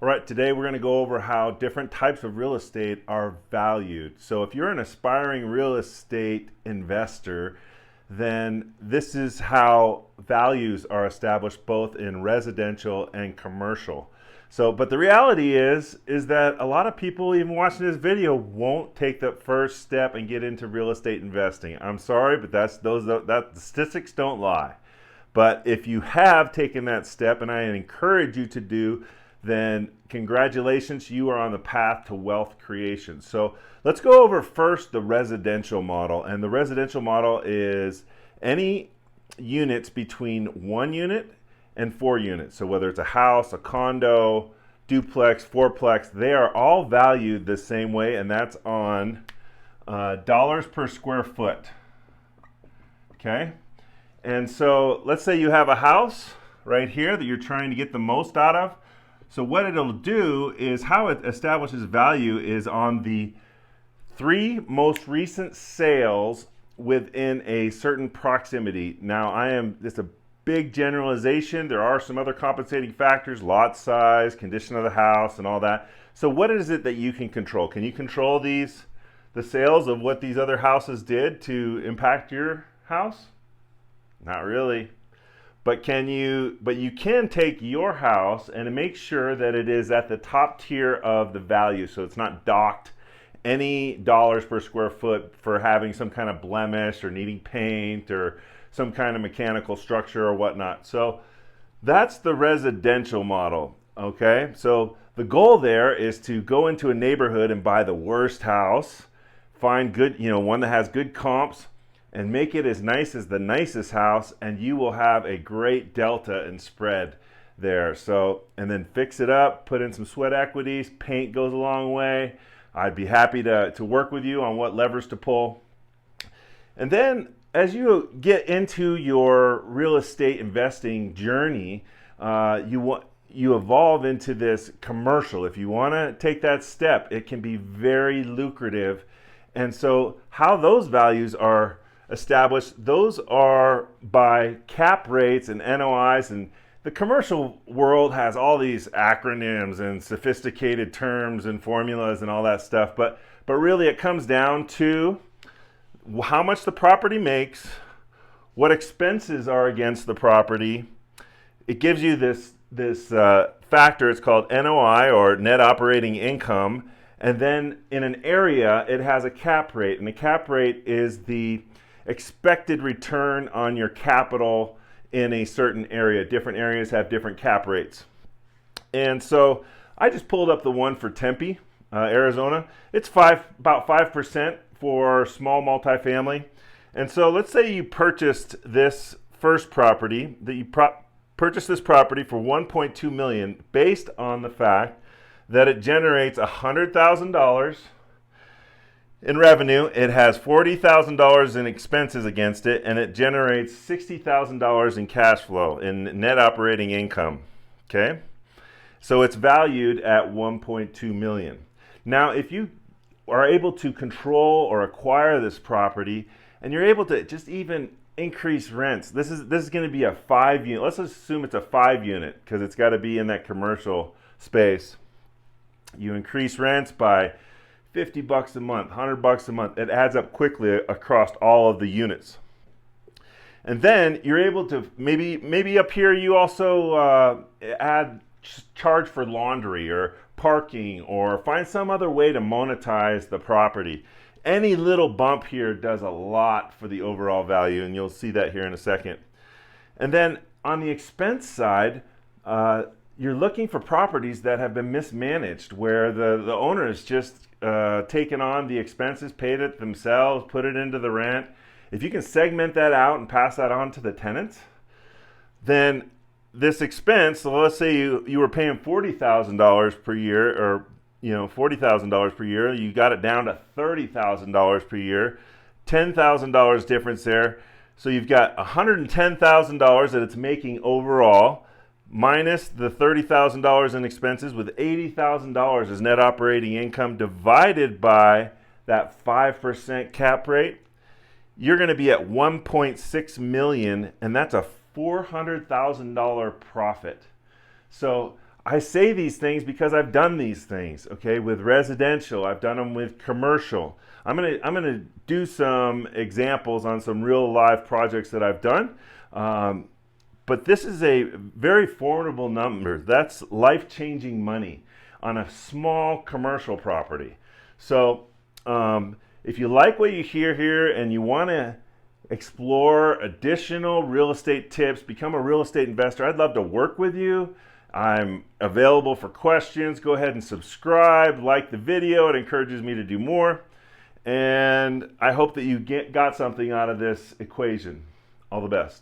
All right, today we're going to go over how different types of real estate are valued. So if you're an aspiring real estate investor, then this is how values are established both in residential and commercial. But the reality is that a lot of people even watching this video won't take the first step and get into real estate investing. I'm sorry, but that the statistics don't lie. But if you have taken that step, and I encourage you to do, then congratulations, you are on the path to wealth creation. So let's go over first the residential model. And the residential model is any units between 1 unit and 4 units. So whether it's a house, a condo, duplex, fourplex, they are all valued the same way, and that's on dollars per square foot. Okay? And so let's say you have a house right here that you're trying to get the most out of. So what it'll do is how it establishes value is on the 3 most recent sales within a certain proximity. Now it's a big generalization. There are some other compensating factors, lot size, condition of the house, and all that. So what is it that you can control? Can you control the sales of what these other houses did to impact your house? Not really. But you can take your house and make sure that it is at the top tier of the value, so it's not docked any dollars per square foot for having some kind of blemish or needing paint or some kind of mechanical structure or whatnot. So that's the residential model, okay? So the goal there is to go into a neighborhood and buy the worst house, find good, one that has good comps, and make it as nice as the nicest house, and you will have a great delta and spread there. So, and then fix it up, put in some sweat equities, paint goes a long way. I'd be happy to work with you on what levers to pull. And then as you get into your real estate investing journey, you evolve into this commercial. If you want to take that step, it can be very lucrative. And so how those values are established, those are by cap rates and NOIs, and the commercial world has all these acronyms and sophisticated terms and formulas and all that stuff, but really it comes down to how much the property makes, what expenses are against the property. It gives you this factor, it's called NOI, or net operating income, and then in an area it has a cap rate, and the cap rate is the expected return on your capital in a certain area. Different areas have different cap rates. And so I just pulled up the one for Tempe, Arizona. It's about 5% for small multifamily. And so let's say you purchased this first property, that you purchased this property for $1.2 million based on the fact that it generates $100,000 in revenue, it has $40,000 in expenses against it, and it generates $60,000 in cash flow, in net operating income. Okay? So it's valued at $1.2 million. Now, if you are able to control or acquire this property, and you're able to just even increase rents, this is going to be a 5 unit. Let's assume it's a 5 unit because it's got to be in that commercial space. You increase rents by $50 a month, $100 a month. It adds up quickly across all of the units. And then you're able to maybe up here you also charge for laundry or parking, or find some other way to monetize the property. Any little bump here does a lot for the overall value, and you'll see that here in a second. And then on the expense side, you're looking for properties that have been mismanaged, where the owner has just taken on the expenses, paid it themselves, put it into the rent. If you can segment that out and pass that on to the tenants, then this expense, so let's say you were paying $40,000 per year, or $40,000 per year, you got it down to $30,000 per year, $10,000 difference there. So you've got $110,000 that it's making overall, minus the $30,000 in expenses, with $80,000 as net operating income, divided by that 5% cap rate. You're going to be at $1.6 million, and that's a $400,000 profit. So I say these things because I've done these things, okay, with residential. I've done them with commercial. I'm gonna do some examples on some real live projects that I've done. But this is a very formidable number. That's life-changing money on a small commercial property. So if you like what you hear here and you want to explore additional real estate tips, become a real estate investor, I'd love to work with you. I'm available for questions. Go ahead and subscribe, like the video. It encourages me to do more. And I hope that you got something out of this equation. All the best.